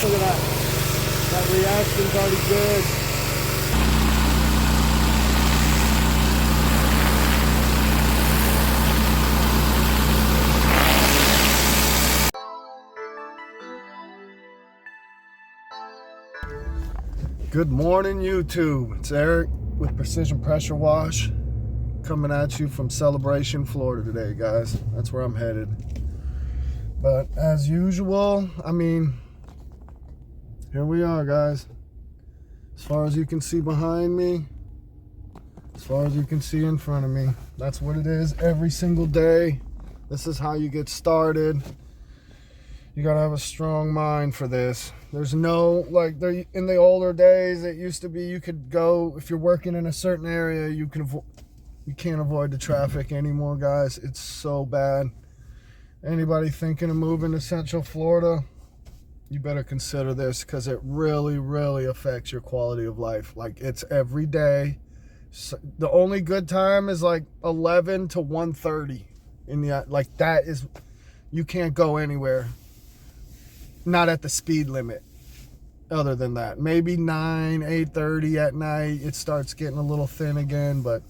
Look at that. That reaction's already good. Good morning, YouTube. It's Eric with Precision Pressure Wash coming at you from Celebration, Florida today, guys. That's where I'm headed. But as usual, I mean, here we are, guys. As far as you can see behind me, as far as you can see in front of me, that's what it is every single day. This is how you get started. You gotta have a strong mind for this. There's no, like, there in the older days, it used to be you could go, if you're working in a certain area, you can't avoid the traffic anymore, guys. It's so bad. Anybody thinking of moving to Central Florida, you better consider this, because it really, really affects your quality of life. Like, it's every day. So the only good time is like 11 to 1:30 in the, like, that is, you can't go anywhere. Not at the speed limit. Other than that, maybe 9, 8:30 at night, it starts getting a little thin again. But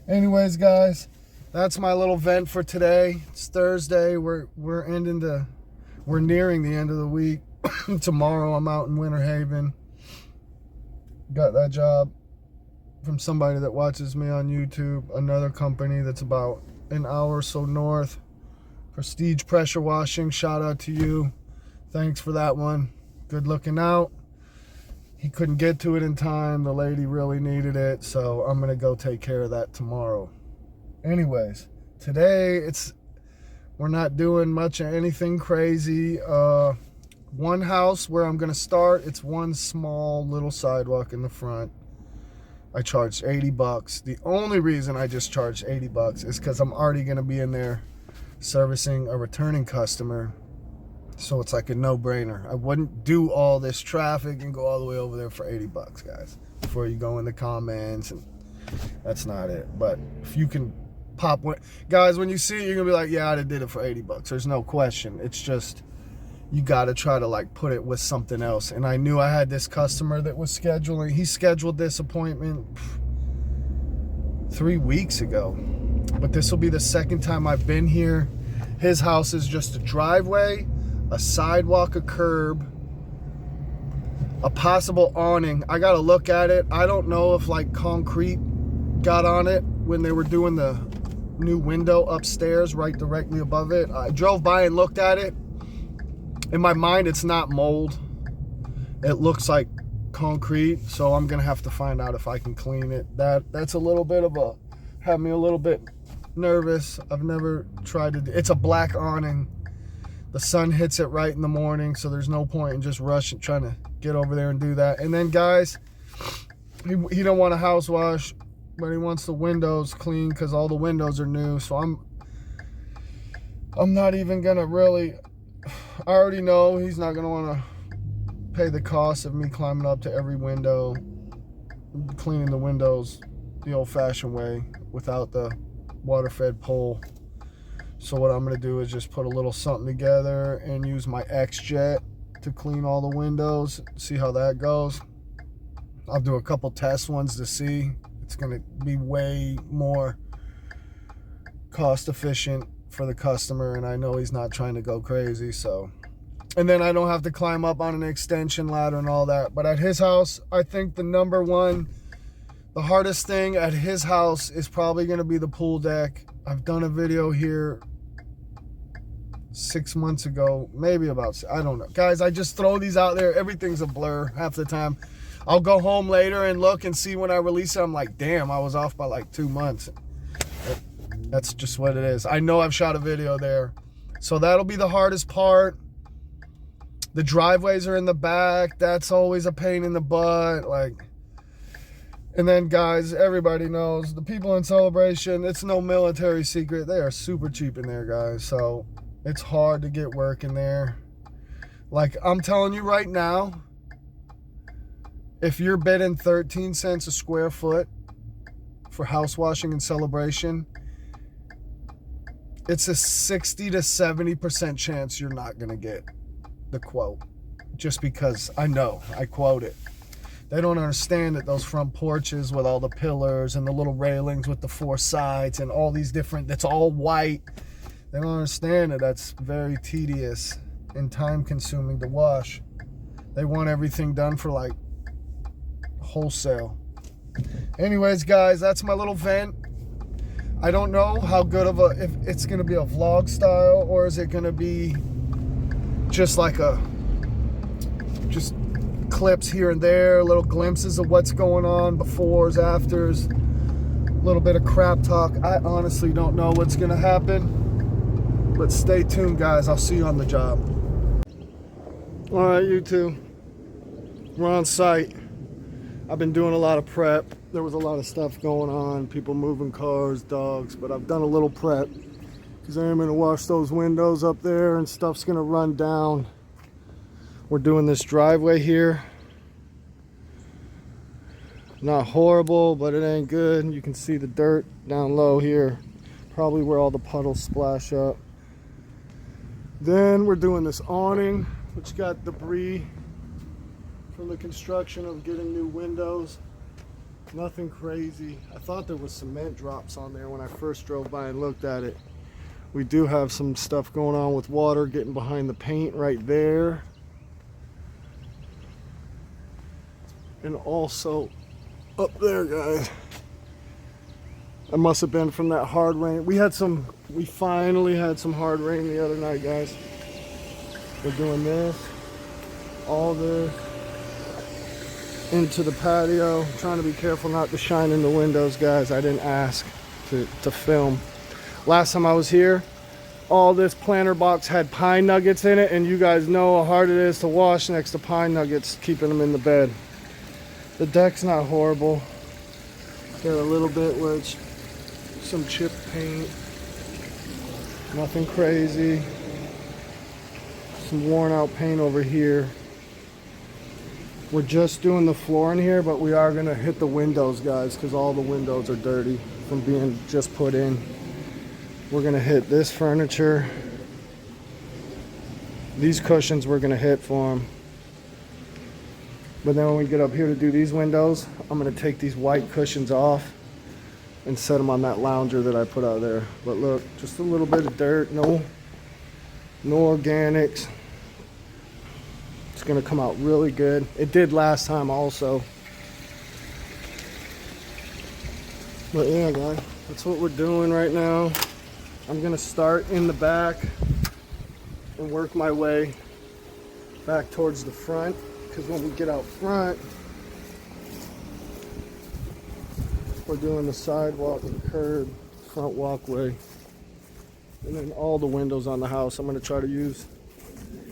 anyways, guys, that's my little vent for today. It's Thursday. We're nearing the end of the week. Tomorrow I'm out in Winter Haven. Got that job from somebody that watches me on YouTube. Another company that's about an hour or so north. Prestige Pressure Washing. Shout out to you. Thanks for that one. Good looking out. He couldn't get to it in time. The lady really needed it, so I'm gonna go take care of that tomorrow. Anyways, today we're not doing much of anything crazy. One house where I'm gonna start, it's one small little sidewalk in the front. I charged $80. The only reason I just charged $80 is because I'm already gonna be in there servicing a returning customer. So it's like a no-brainer. I wouldn't do all this traffic and go all the way over there for $80, guys. Before you go in the comments, and that's not it. But if you can pop one, guys, when you see it, you're gonna be like, yeah, I did it for $80. There's no question. It's just, you gotta try to like put it with something else. And I knew I had this customer that was scheduling. He scheduled this appointment 3 weeks ago. But this will be the second time I've been here. His house is just a driveway, a sidewalk, a curb, a possible awning. I gotta look at it. I don't know if like concrete got on it when they were doing the new window upstairs right directly above it. I drove by and looked at it. In my mind, it's not mold. It looks like concrete, so I'm gonna have to find out if I can clean it. That's a little bit of had me a little bit nervous. I've never tried to. It's a black awning. The sun hits it right in the morning, so there's no point in just rushing, trying to get over there and do that. And then, guys, he don't want a house wash, but he wants the windows clean because all the windows are new. So I'm not even gonna really. I already know he's not gonna want to pay the cost of me climbing up to every window, cleaning the windows the old-fashioned way without the water-fed pole. So what I'm gonna do is just put a little something together and use my X-Jet to clean all the windows, see how that goes. I'll do a couple test ones to see. It's gonna be way more cost efficient for the customer, and I know he's not trying to go crazy, so. And then I don't have to climb up on an extension ladder and all that. But at his house, I think the hardest thing at his house is probably gonna be the pool deck. I've done a video here 6 months ago, maybe about, I don't know. Guys, I just throw these out there. Everything's a blur half the time. I'll go home later and look and see when I release it. I'm like, damn, I was off by like 2 months. That's just what it is. I know I've shot a video there. So that'll be the hardest part. The driveways are in the back. That's always a pain in the butt. Like, and then, guys, everybody knows the people in Celebration, it's no military secret. They are super cheap in there, guys. So it's hard to get work in there. Like, I'm telling you right now, if you're bidding 13 cents a square foot for house washing in Celebration, it's a 60 to 70% chance you're not going to get the quote. just because I know, I quote it. They don't understand that those front porches with all the pillars and the little railings with the 4 sides and all these different, that's all white. They don't understand that that's very tedious and time consuming to wash. They want everything done for like wholesale. Anyways, guys, that's my little vent. I don't know how good of if it's going to be a vlog style, or is it going to be just like just clips here and there, little glimpses of what's going on, befores, afters, a little bit of crap talk. I honestly don't know what's going to happen, but stay tuned, guys. I'll see you on the job. All right, you two, we're on site. I've been doing a lot of prep. There was a lot of stuff going on, people moving cars, dogs, but I've done a little prep because I am going to wash those windows up there and stuff's going to run down. We're doing this driveway here. Not horrible, but it ain't good. You can see the dirt down low here, probably where all the puddles splash up. Then we're doing this awning, which got debris from the construction of getting new windows. Nothing crazy. I thought there was cement drops on there when I first drove by and looked at it. We do have some stuff going on with water getting behind the paint right there. And also up there, guys. It must have been from that hard rain. We finally had some hard rain the other night, guys. We're doing this, all this, into the patio. Trying to be careful not to shine in the windows, guys. I didn't ask to film. Last time I was here, all this planter box had pine nuggets in it, and you guys know how hard it is to wash next to pine nuggets, keeping them in the bed. The deck's not horrible. Got a little bit where it's some chipped paint. Nothing crazy. Some worn out paint over here. We're just doing the floor in here, but we are going to hit the windows, guys, because all the windows are dirty from being just put in. We're going to hit this furniture. These cushions we're going to hit for them. But then when we get up here to do these windows, I'm going to take these white cushions off and set them on that lounger that I put out there. But look, just a little bit of dirt, no organics. It's going to come out really good. It did last time also. But yeah, guys, that's what we're doing right now. I'm going to start in the back and work my way back towards the front, because when we get out front, we're doing the sidewalk and curb, front walkway, and then all the windows on the house. I'm going to try to use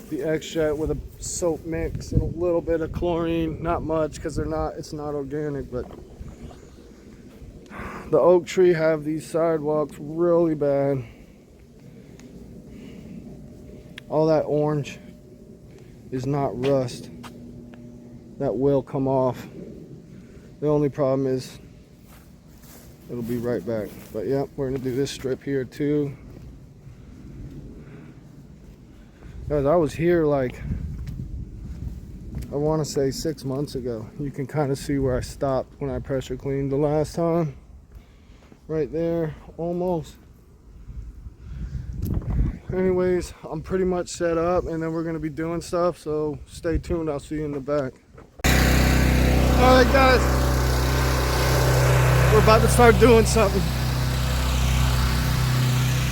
the X-Jet with a soap mix and a little bit of chlorine. Not much, because it's not organic, but the oak tree have these sidewalks really bad. All that orange is not rust. That will come off. The only problem is it'll be right back. But yeah, we're gonna do this strip here too. Guys, I was here like, I want to say 6 months ago. You can kind of see where I stopped when I pressure cleaned the last time. Right there, almost. Anyways, I'm pretty much set up, and then we're going to be doing stuff, so stay tuned. I'll see you in the back. All right, guys. We're about to start doing something.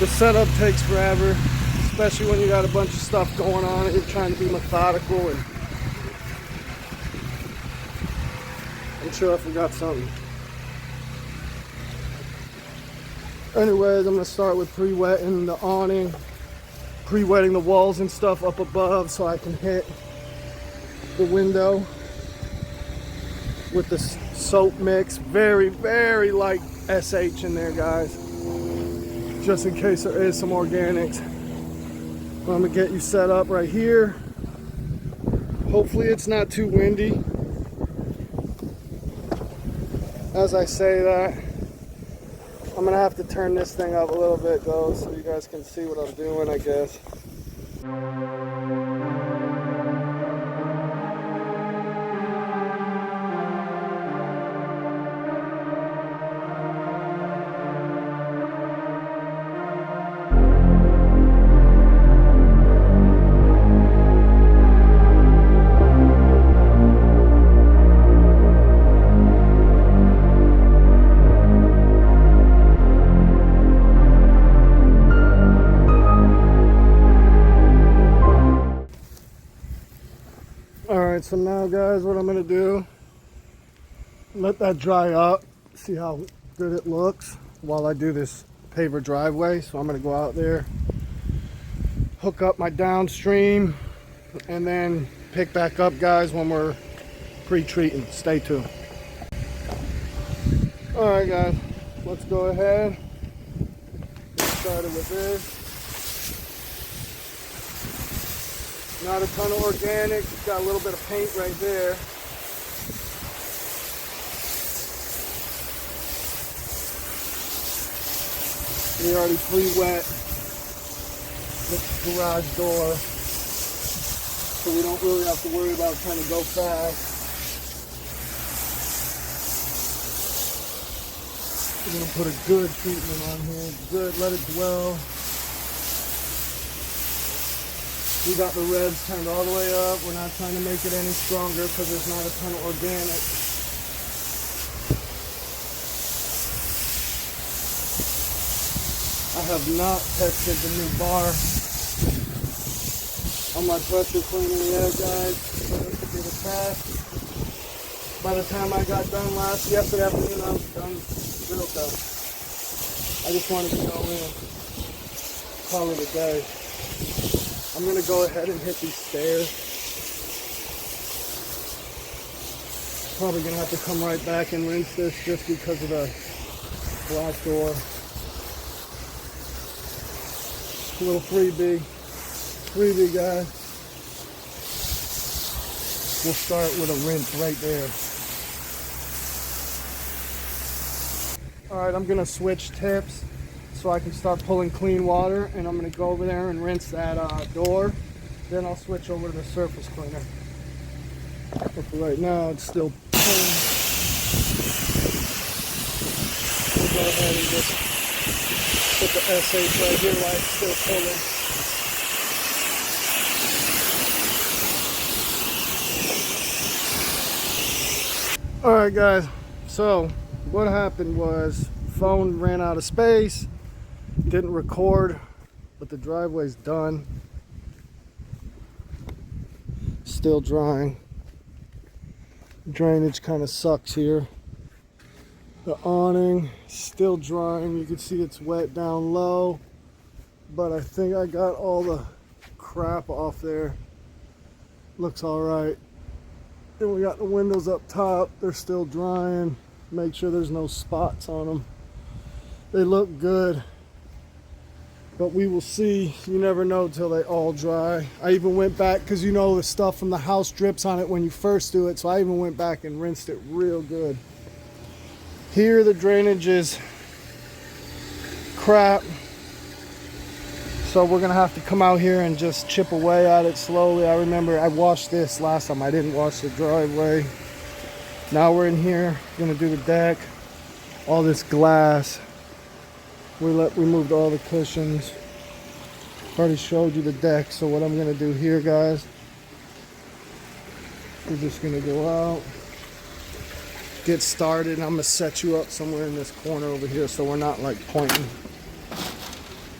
The setup takes forever, especially when you got a bunch of stuff going on and you're trying to be methodical, and I'm sure I forgot something. Anyways, I'm going to start with pre-wetting the awning, pre-wetting the walls and stuff up above so I can hit the window with the soap mix. Very, very light SH in there, guys, just in case there is some organics. I'm going to get you set up right here. Hopefully it's not too windy. As I say that, I'm gonna have to turn this thing up a little bit though, so you guys can see what I'm doing, I guess. Alright, so now guys, what I'm going to do, let that dry up, see how good it looks while I do this paver driveway. So I'm going to go out there, hook up my downstream, and then pick back up guys when we're pre-treating. Stay tuned. Alright guys, let's go ahead, get started with this. Not a ton of organic, it's got a little bit of paint right there. We already pre-wet the garage door, so we don't really have to worry about trying to go fast. We're going to put a good treatment on here, good, let it dwell. We got the revs turned all the way up. We're not trying to make it any stronger because there's not a ton of organic. I have not tested the new bar on my pressure cleaner yet, guys. So this will be the test. By the time I got done yesterday afternoon, I was done real done. I just wanted to go in, call it a day. I'm going to go ahead and hit these stairs. Probably going to have to come right back and rinse this just because of the glass door. A little freebie guys. We'll start with a rinse right there. Alright, I'm going to switch tips so I can start pulling clean water, and I'm going to go over there and rinse that door. Then I'll switch over to the surface cleaner. But for right now, it's still pulling. We'll go ahead and just put the SH right here while it's still pulling. Alright guys, so what happened was phone ran out of space, didn't record, but the driveway's done. Still drying. Drainage kind of sucks here. The awning still drying. You can see it's wet down low, but I think I got all the crap off there. Looks all right. Then we got the windows up top. They're still drying. Make sure there's no spots on them. They look good, but we will see. You never know till they all dry. I even went back, because you know the stuff from the house drips on it when you first do it, so I even went back and rinsed it real good. Here the drainage is crap, so we're gonna have to come out here and just chip away at it slowly. I remember I washed this last time. I didn't wash the driveway. Now we're in here, gonna do the deck. All this glass, we moved all the cushions. Already showed you the deck. So what I'm gonna do here, guys, we're just gonna go out, get started, and I'm gonna set you up somewhere in this corner over here so we're not like pointing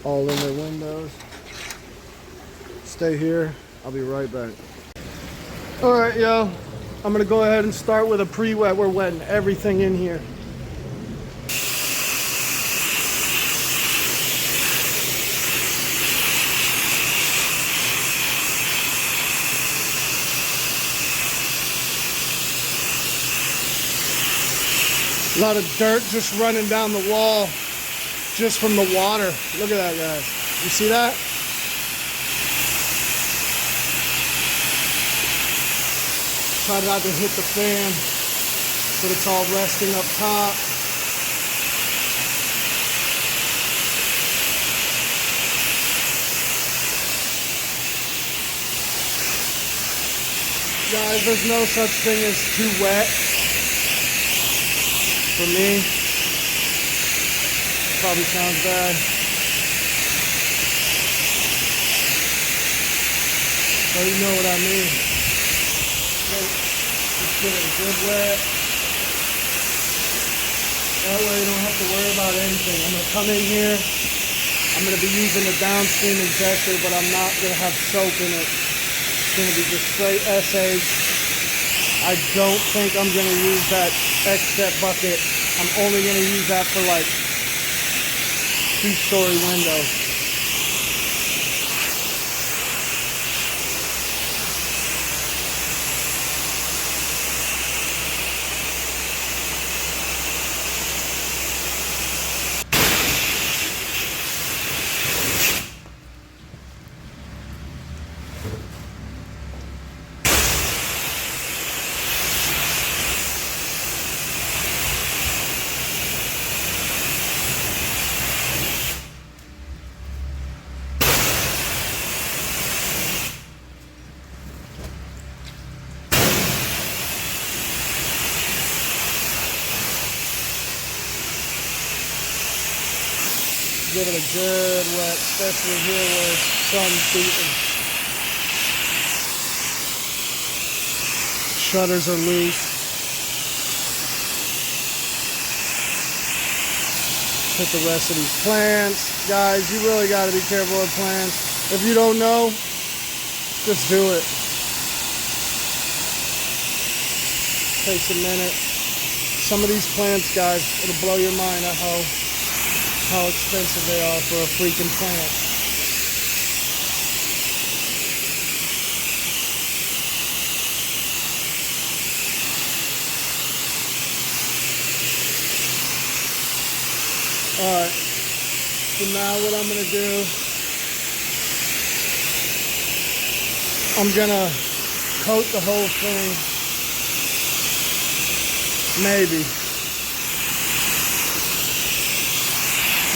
all in their windows. Stay here, I'll be right back. All right, yo, I'm gonna go ahead and start with a pre-wet. We're wetting everything in here. A lot of dirt just running down the wall just from the water. Look at that, guys. You see that? Try not to hit the fan, but it's all resting up top. Guys, there's no such thing as too wet. For me, probably sounds bad. But you know what I mean. Just give it a good wet. That way you don't have to worry about anything. I'm going to come in here. I'm going to be using the downstream injector, but I'm not going to have soap in it. It's going to be just straight SH. I don't think I'm gonna use that X-step bucket. I'm only gonna use that for like 2-story windows. Give it a good wet, especially here where the sun's beating. Shutters are loose. Hit the rest of these plants. Guys, you really got to be careful with plants. If you don't know, just do it. Takes a minute. Some of these plants, guys, it'll blow your mind at how expensive they are for a freaking plant. Alright, so now what I'm going to do, I'm going to coat the whole thing, maybe.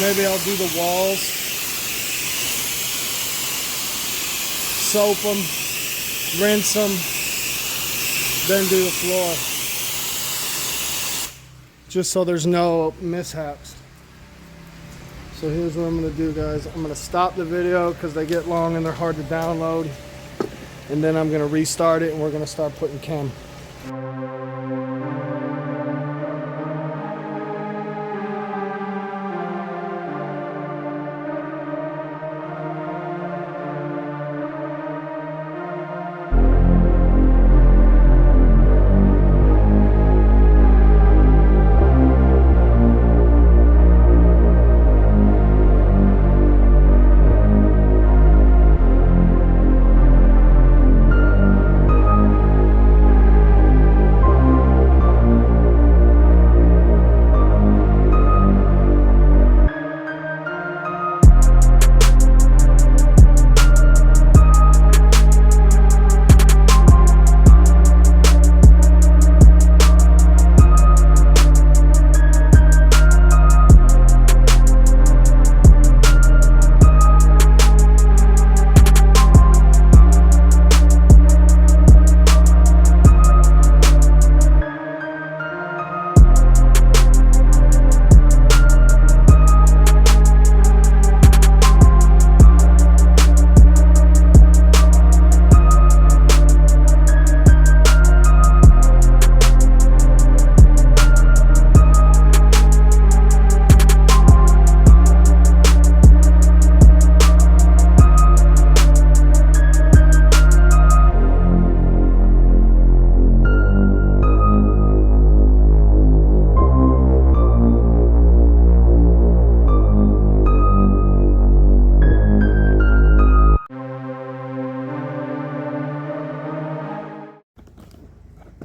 Maybe I'll do the walls, soap them, rinse them, then do the floor. Just so there's no mishaps. So here's what I'm going to do, guys. I'm going to stop the video because they get long and they're hard to download. And then I'm going to restart it and we're going to start putting chem.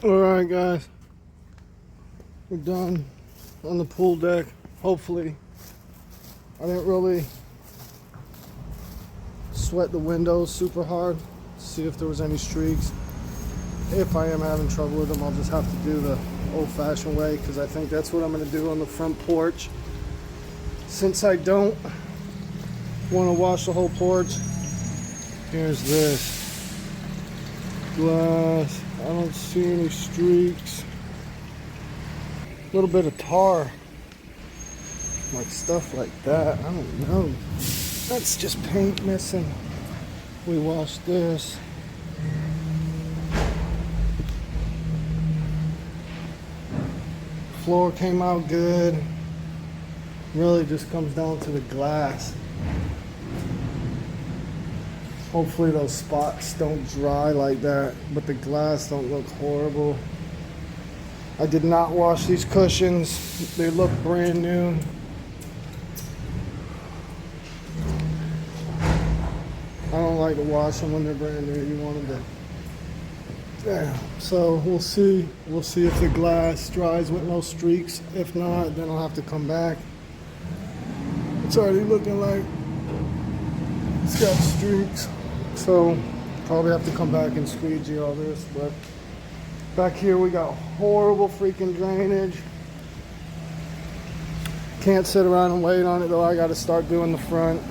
Alright guys, we're done on the pool deck, hopefully. I didn't really sweat the windows super hard to see if there was any streaks. If I am having trouble with them, I'll just have to do the old-fashioned way, because I think that's what I'm going to do on the front porch. Since I don't want to wash the whole porch, here's this glass. I don't see any streaks. A little bit of tar, like stuff like that. I don't know. That's just paint missing. We washed this. Floor came out good. Really just comes down to the glass. Hopefully those spots don't dry like that, but the glass don't look horrible. I did not wash these cushions. They look brand new. I don't like to wash them when they're brand new. You want them to... Yeah. So we'll see. We'll see if the glass dries with no streaks. If not, then I'll have to come back. It's already looking like it's got streaks. So probably have to come back and squeegee all this. But back here we got horrible freaking drainage. Can't sit around and wait on it though. I got to start doing the front.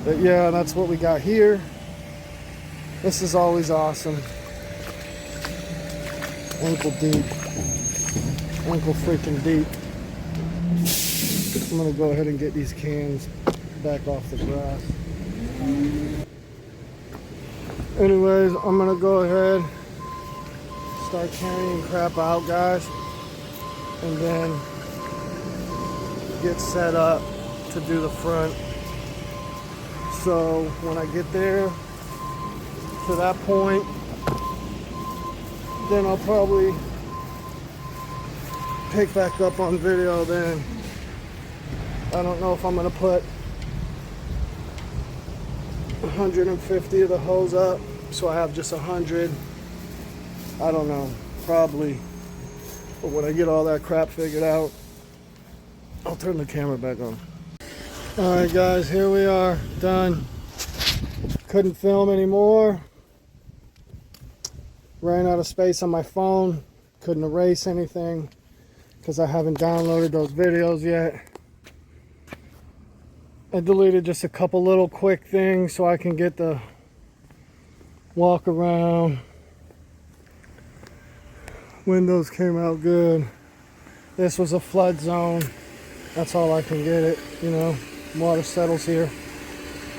But yeah, that's what we got here. This is always awesome. Ankle deep. Ankle freaking deep. I'm gonna go ahead and get these cans back off the grass. Anyways, I'm gonna go ahead, start carrying crap out, guys, and then get set up to do the front. So when I get there to that point, then I'll probably pick back up on video then. I don't know if I'm gonna put 150 of the hose up, so I have just 100. I don't know, probably. But when I get all that crap figured out, I'll turn the camera back on. All right, guys, here we are, done. Couldn't film anymore. Ran out of space on my phone. Couldn't erase anything because I haven't downloaded those videos yet. I deleted just a couple little quick things so I can get the walk around. Windows came out good. This was a flood zone. That's all I can get it, you know. Water settles here.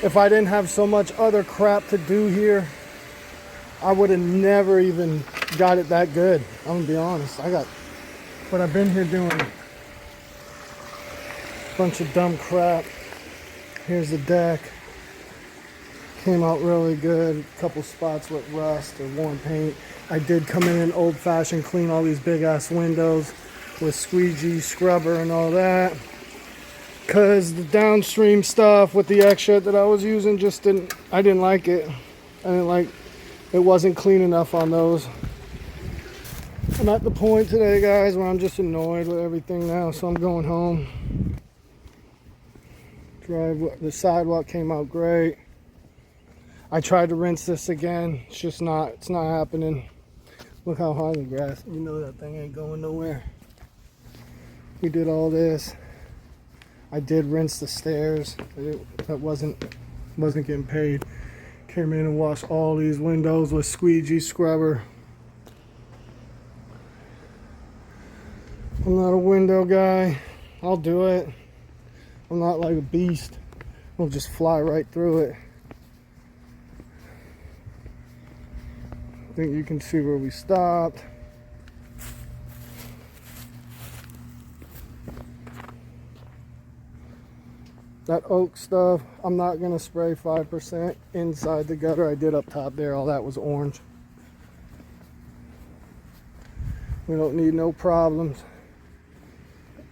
If I didn't have so much other crap to do here, I would have never even got it that good. I'm gonna be honest. But I've been here doing a bunch of dumb crap. Here's the deck. Came out really good. A couple spots with rust or worn paint. I did come in and old-fashioned clean all these big-ass windows with squeegee, scrubber, and all that. Because the downstream stuff with the extra that I was using I didn't like it. It wasn't clean enough on those. I'm at the point today, guys, where I'm just annoyed with everything now, so I'm going home. The sidewalk came out great. I tried to rinse this again. It's not happening. Look how high the grass. You know that thing ain't going nowhere. We did all this. I did rinse the stairs. That wasn't getting paid. Came in and washed all these windows with squeegee scrubber. I'm not a window guy. I'll do it. I'm not like a beast. I'll just fly right through it. I think you can see where we stopped. That oak stuff, I'm not going to spray 5% inside the gutter. I did up top there. All that was orange. We don't need no problems.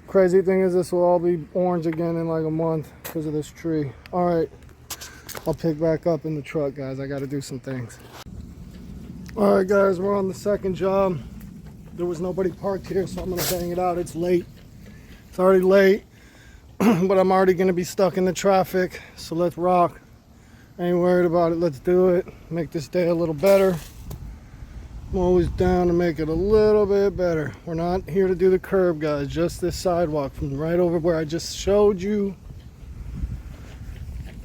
Crazy thing is this will all be orange again in like a month because of this tree. All right, I'll pick back up in the truck, guys. I got to do some things. All right, guys, we're on the second job. There was nobody parked here, so I'm going to bang it out. It's late. It's already late, but I'm already going to be stuck in the traffic, so let's rock. I ain't worried about it. Let's do it. Make this day a little better. I'm always down to make it a little bit better. We're not here to do the curb, guys. Just this sidewalk from right over where I just showed you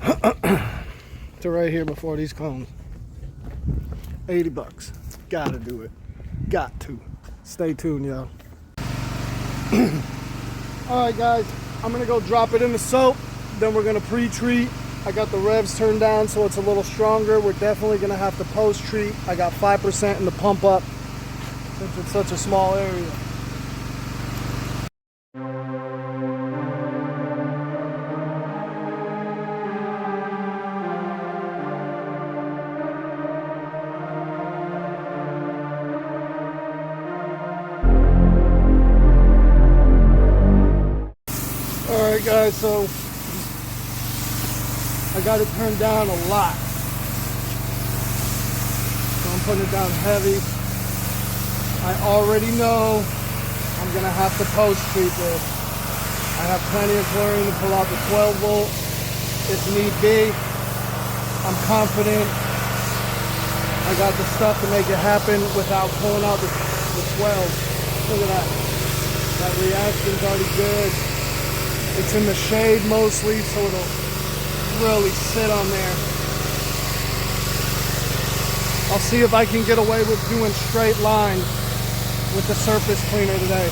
to right here before these cones. 80 bucks. Gotta do it. Got to. Stay tuned, y'all. Alright, guys. I'm gonna go drop it in the soap. Then we're gonna pre-treat. I got the revs turned down so it's a little stronger. We're definitely gonna have to post-treat. I got 5% in the pump up since it's such a small area. guys, so I got it turned down a lot. So I'm putting it down heavy. I already know I'm gonna have to post treat this. I have plenty of chlorine to pull out the 12 volt if need be. I'm confident I got the stuff to make it happen without pulling out the 12. Look at that. That reaction's already good. It's in the shade mostly, so it'll really sit on there. I'll see if I can get away with doing straight lines with the surface cleaner today.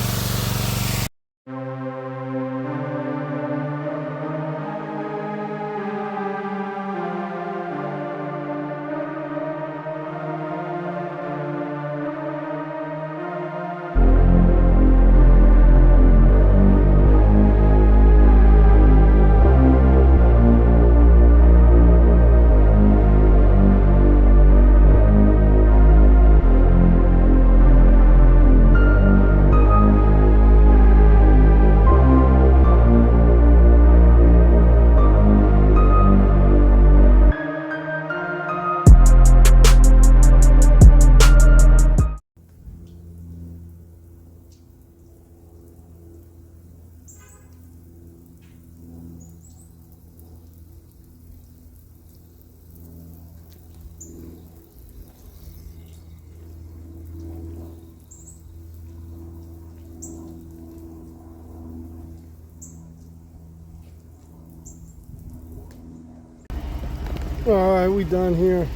Alright, we done here.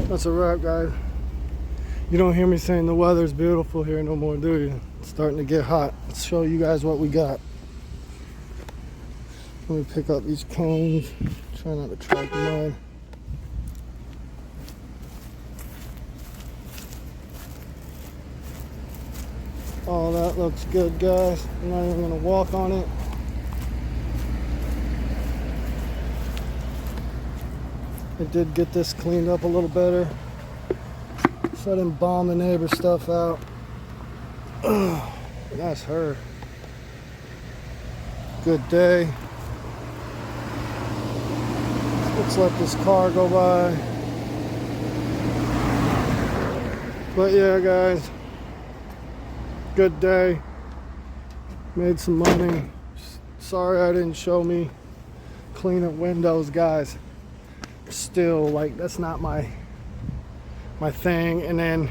That's a wrap, guys. You don't hear me saying the weather's beautiful here no more, do you? It's starting to get hot. Let's show you guys what we got. Let me pick up these cones. Try not to track mud. All that looks good, guys. I'm not even gonna walk on it. I did get this cleaned up a little better, so I didn't bomb the neighbor stuff out. That's her. Good day. Let's let this car go by. But yeah, guys, good day. Made some money. Sorry I didn't show me cleaning windows, guys. Still, like, that's not my thing. And then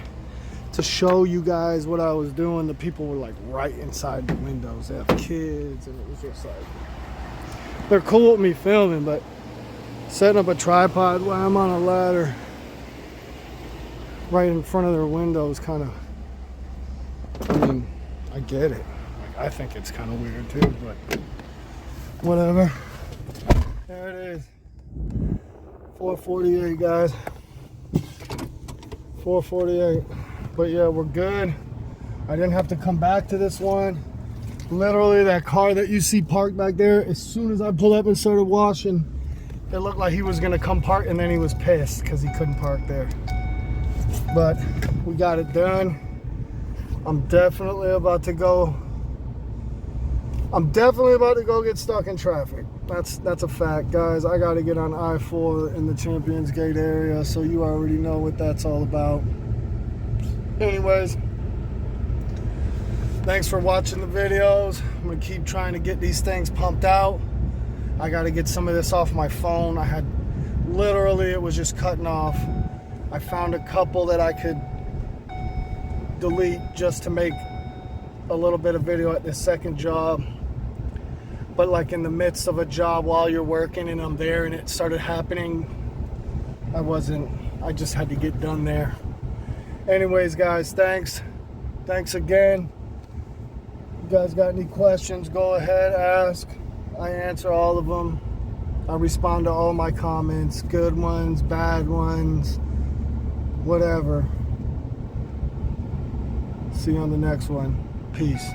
to show you guys what I was doing, the people were like right inside the windows. They have kids, and it was just like, they're cool with me filming, but setting up a tripod while I'm on a ladder right in front of their windows, kind of, I mean, I get it. Like, I think it's kind of weird too, but whatever. There it is. 448, guys. 448. But yeah, we're good. I didn't have to come back to this one. Literally, that car that you see parked back there, as soon as I pulled up and started washing, it looked like he was gonna come park, and then he was pissed because he couldn't park there. But we got it done. I'm definitely about to go get stuck in traffic. That's a fact, guys. I got to get on I-4 in the Champions Gate area, so you already know what that's all about. Anyways, thanks for watching the videos. I'm going to keep trying to get these things pumped out. I got to get some of this off my phone. I had, literally, it was just cutting off. I found a couple that I could delete just to make a little bit of video at this second job. But like in the midst of a job while you're working and I'm there and it started happening, I just had to get done there. Anyways, guys, thanks again. You guys got any questions, go ahead, ask. I answer all of them. I respond to all my comments, good ones, bad ones, whatever. See you on the next one. Peace.